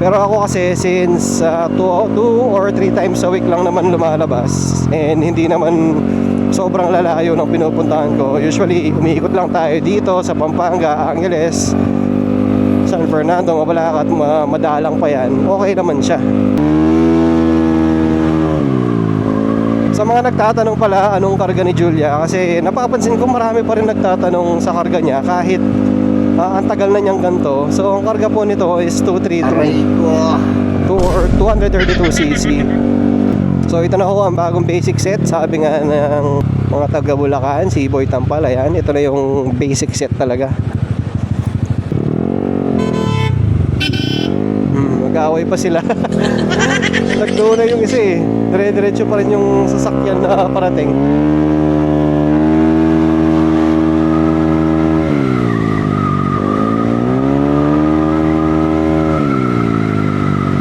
Pero ako kasi since 2 or 3 times a week lang naman lumalabas, and hindi naman sobrang lalayo ng pinupuntahan ko. Usually umiikot lang tayo dito sa Pampanga, Angeles, San Fernando, Mabalacat, madalang pa yan. Okay naman siya. Sa mga nagtatanong pala anong karga ni Julia, kasi napapansin ko marami pa rin nagtatanong sa karga niya kahit ang tagal na niyang ganito. So ang karga po nito is 232cc. So ito na ho ang bagong basic set. Sabi nga ng mga taga Bulacan, si Boy Tampal, ayan, ito na yung basic set talaga. Mag-aaway pa sila. Nagdoon na yung isa eh. Dire-diretso pa rin yung sasakyan na parating.